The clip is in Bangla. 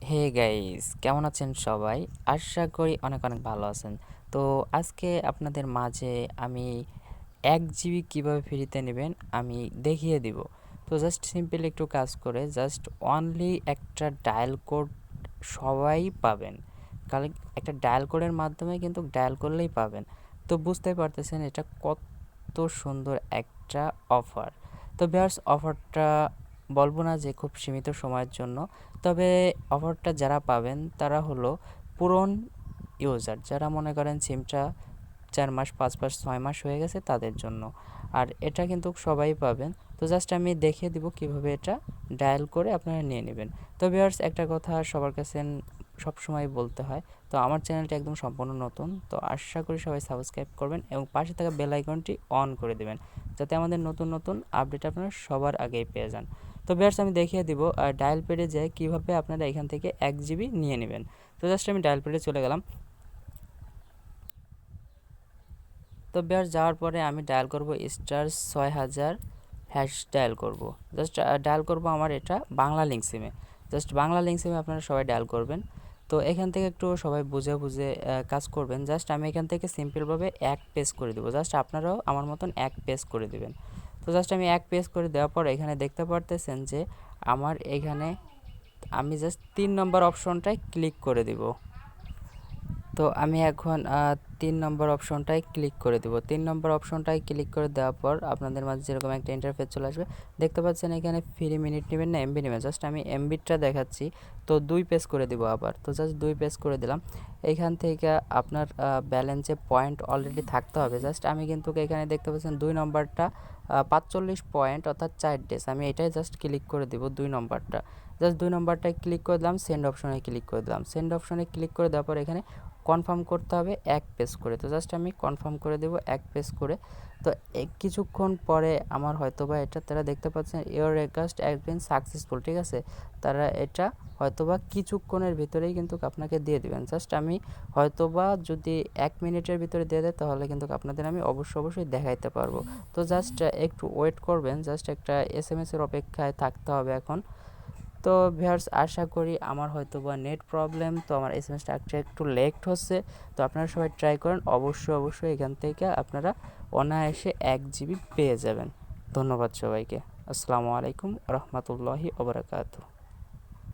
হে গাইস, কেমন আছেন সবাই? আশা করি অনেক অনেক ভালো আছেন। তো আজকে আপনাদের মাঝে আমি 1 জিবি কীভাবে ফ্রিতে নেবেন আমি দেখিয়ে দিব। তো জাস্ট সিম্পল একটু কাজ করে জাস্ট অনলি একটা ডায়াল কোড সবাই পাবেন। কারণ একটা ডায়াল কোডের মাধ্যমে কিন্তু ডায়াল করলেই পাবেন। তো বুঝতেই পারতেছেন এটা কত সুন্দর একটা অফার। তো ভিউয়ার্স, অফারটা বলবো না যে খুব সীমিত সময়ের জন্য, তবে অফারটা যারা পাবেন তারা হলো পুরন ইউজার, যারা মনে করেন সিমটা 4 মাস 5 মাস 6 মাস হয়ে গেছে তাদের জন্য। আর এটা কিন্তু সবাই পাবেন। তো জাস্ট আমি দেখিয়ে দিব কিভাবে এটা ডায়াল করে আপনারা নিয়ে নেবেন। তো ভিউয়ার্স, একটা কথা সবার কাছে সবসময় বলতে হয়, তো আমার চ্যানেলটা একদম সম্পূর্ণ নতুন, তো আশা করি সবাই সাবস্ক্রাইব করবেন এবং পাশে থাকা বেল আইকনটি অন করে দেবেন, যাতে আমাদের নতুন নতুন আপডেট আপনারা সবার আগেই পেয়ে যান। তো ভিউয়ার্স, আমি দেখিয়ে দিব ডায়াল প্যাডে যেয়ে কীভাবে আপনারা এখান থেকে 1 জিবি নিয়ে নেবেন। তো জাস্ট আমি ডায়াল প্যাডে চলে গেলাম। তো ভিউয়ার্স, যাওয়ার পরে আমি ডায়াল করব *6000 হ্যাশ ডায়াল করব। জাস্ট ডায়াল করব আমার এটা বাংলা লিঙ্ক সিমে। জাস্ট বাংলা লিঙ্ক সিমে আপনারা সবাই ডায়াল করবেন। তো এখান থেকে একটু সবাই বুঝে বুঝে কাজ করবেন। জাস্ট আমি এখান থেকে সিম্পলভাবে এক পেজ করে দেবো। জাস্ট আপনারাও আমার মতন এক পেজ করে দেবেন। তো জাস্ট আমি এক পেজ করে দেওয়ার পর এখানে দেখতে পারতেছেন যে আমার এখানে আমি জাস্ট 3 নম্বর অপশনটায় ক্লিক করে দিব। তো আমি এখন 3 নম্বর অপশনটায় ক্লিক করে দেব। 3 নম্বর অপশনটায় ক্লিক করে দেওয়ার পর আপনাদের মাঝে যেরকম একটা ইন্টারফেস চলে আসবে, দেখতে পাচ্ছেন এখানে ফ্রি মিনিট নেবেন না এমবি নেবেন। জাস্ট আমি এমবিটা দেখাচ্ছি। তো 2 পেজ করে দিব আবার। তো জাস্ট 2 পেজ করে দিলাম। এইখান থেকে আপনার ব্যালেন্সে পয়েন্ট অলরেডি থাকতে হবে। জাস্ট আমি কিন্তু এখানে দেখতে পাচ্ছেন 2 নম্বরটা 45 পয়েন্ট অর্থাৎ 4 ডেজ। আমি এটাই জাস্ট ক্লিক করে দিব 2 নম্বরটা। জাস্ট 2 নম্বরটায় ক্লিক করে দিলাম, সেন্ড অপশনে ক্লিক করে দিলাম। সেন্ড অপশনে ক্লিক করে দেওয়ার পর এখানে কনফার্ম করতে হবে এক পেজ করে। তো জাস্ট আমি কনফার্ম করে দেব এক পেজ করে। তো কিছুক্ষণ পরে আমার হয়তোবা এটা তারা দেখতে পাচ্ছেন your request has been successful, ঠিক আছে। তারা এটা হয়তোবা কিছুক্ষণের ভিতরেই কিন্তু আপনাকে দিয়ে দিবেন। জাস্ট আমি হয়তোবা যদি 1 মিনিটের ভিতরে দিয়ে দেয় তাহলে কিন্তু আপনাদের আমি অবশ্যই দেখাইতে পারবো। তো জাস্ট একটু ওয়েট করবেন, জাস্ট একটা এসএমএস-এর অপেক্ষায় থাকতে হবে এখন। তো ভিউয়ার্স, আশা করি আমার হয়তোবা নেট প্রবলেম, তো আমার এসএমএসটা একটু লেট হচ্ছে। তো আপনারা সবাই ট্রাই করেন, অবশ্যই এখান থেকে আপনারা অনায়াসে 1 জিবি পেয়ে যাবেন। ধন্যবাদ সবাইকে। আসসালামু আলাইকুম রহমতুল্লাহি ওয়া বারাকাতুহু।